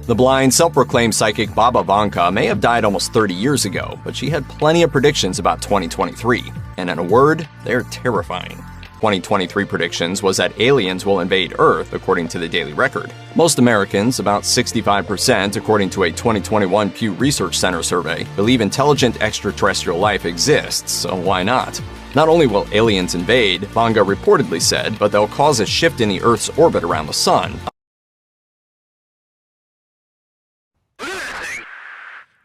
The blind, self-proclaimed psychic Baba Vanka may have died almost 30 years ago, but she had plenty of predictions about 2023. And in a word, they're terrifying. 2023 predictions was that aliens will invade Earth, according to the Daily Record. Most Americans, about 65%, according to a 2021 Pew Research Center survey, believe intelligent extraterrestrial life exists, so why not? Not only will aliens invade, Vanka reportedly said, but they'll cause a shift in the Earth's orbit around the sun.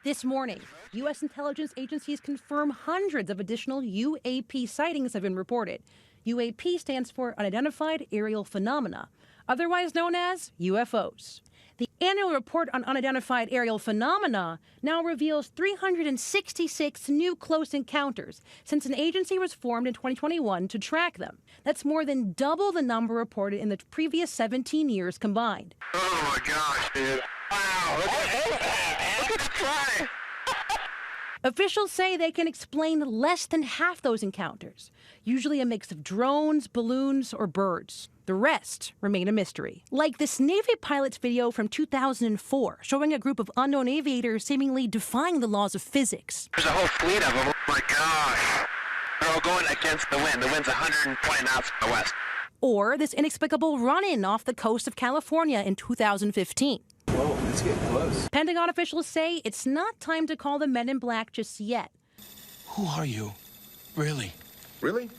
This morning, U.S. intelligence agencies confirm hundreds of additional UAP sightings have been reported. UAP stands for Unidentified Aerial Phenomena, otherwise known as UFOs. The annual report on unidentified aerial phenomena now reveals 366 new close encounters since an agency was formed in 2021 to track them. That's more than double the number reported in the previous 17 years combined. Oh my gosh, dude. Wow. Look at the fly. Officials say they can explain less than half those encounters, usually a mix of drones, balloons, or birds. The rest remain a mystery. Like this Navy pilot's video from 2004, showing a group of unknown aviators seemingly defying the laws of physics. There's a whole fleet of them. Oh my gosh. They're all going against the wind. The wind's 120 knots from the west. Or this inexplicable run-in off the coast of California in 2015. Whoa, let's get close. Pentagon officials say it's not time to call the men in black just yet. Who are you? Really? Really?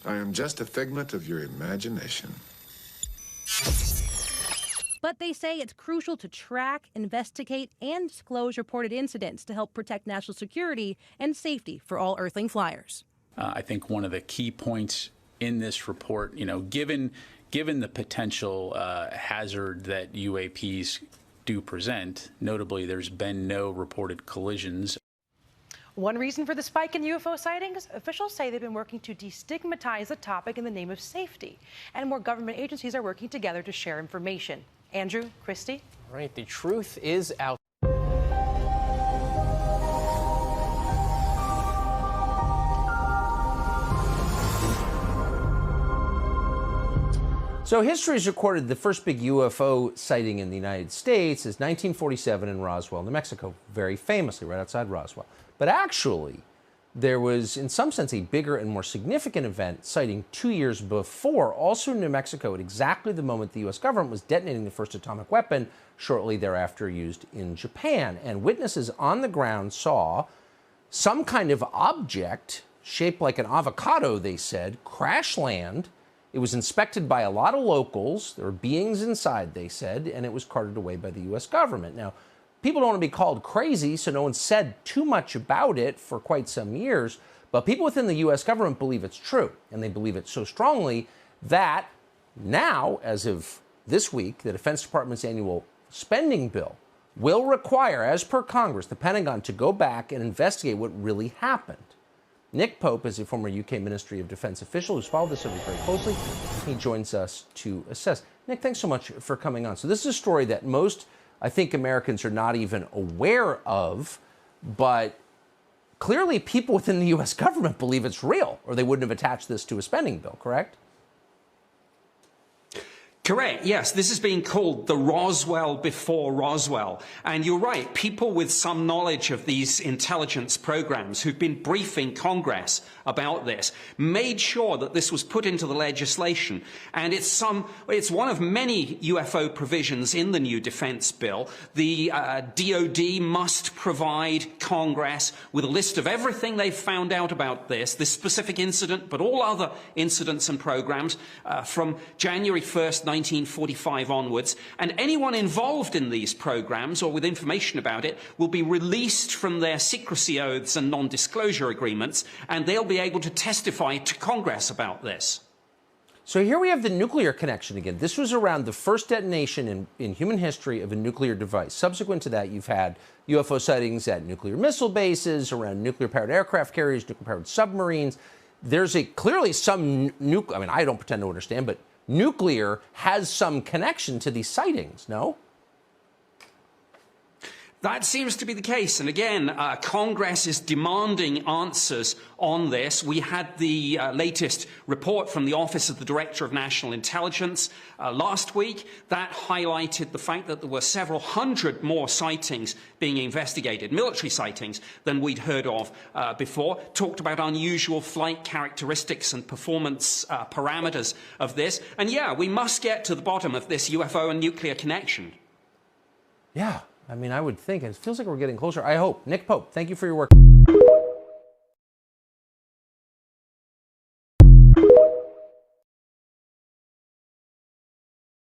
I am just a figment of your imagination. But they say it's crucial to track, investigate, and disclose reported incidents to help protect national security and safety for all Earthling flyers. I think one of the key points in this report, given the potential hazard that UAPs do present, notably there's been no reported collisions. One reason for the spike in UFO sightings, officials say they've been working to destigmatize the topic in the name of safety, and more government agencies are working together to share information. Andrew, Christy? All right, the truth is out. So history has recorded the first big UFO sighting in the United States is 1947 in Roswell, New Mexico, very famously right outside Roswell. But actually, there was, in some sense, a bigger and more significant event sighting 2 years before, also in New Mexico, at exactly the moment the U.S. government was detonating the first atomic weapon, shortly thereafter used in Japan. And witnesses on the ground saw some kind of object shaped like an avocado, they said, crash land. It was inspected by a lot of locals. There were beings inside, they said, and it was carted away by the U.S. government. Now, people don't want to be called crazy, so no one said too much about it for quite some years. But people within the U.S. government believe it's true, and they believe it so strongly that now, as of this week, the Defense Department's annual spending bill will require, as per Congress, the Pentagon to go back and investigate what really happened. Nick Pope is a former UK Ministry of Defense official who's followed this subject very closely. He joins us to assess. Nick, thanks so much for coming on. So this is a story that most, I think, Americans are not even aware of, but clearly people within the U.S. government believe it's real, or they wouldn't have attached this to a spending bill, correct? Correct, yes. This is being called the Roswell before Roswell. And you're right, people with some knowledge of these intelligence programs who've been briefing Congress about this made sure that this was put into the legislation. And it's one of many UFO provisions in the new defense bill. The DOD must provide Congress with a list of everything they've found out about this specific incident, but all other incidents and programs from January 1st, 1945 onwards, and anyone involved in these programs or with information about it will be released from their secrecy oaths and non-disclosure agreements, and they'll be able to testify to Congress about this. So here we have the nuclear connection again. This was around the first detonation in human history of a nuclear device. Subsequent to that, you've had UFO sightings at nuclear missile bases, around nuclear-powered aircraft carriers, nuclear-powered submarines. There's clearly some I mean, I don't pretend to understand, but nuclear has some connection to these sightings, no? That seems to be the case. And again, Congress is demanding answers on this. We had the latest report from the Office of the Director of National Intelligence last week that highlighted the fact that there were several hundred more sightings being investigated, military sightings, than we'd heard of before. Talked about unusual flight characteristics and performance parameters of this. And yeah, we must get to the bottom of this UFO and nuclear connection. Yeah. I mean, I would think, and it feels like we're getting closer. I hope. Nick Pope, thank you for your work.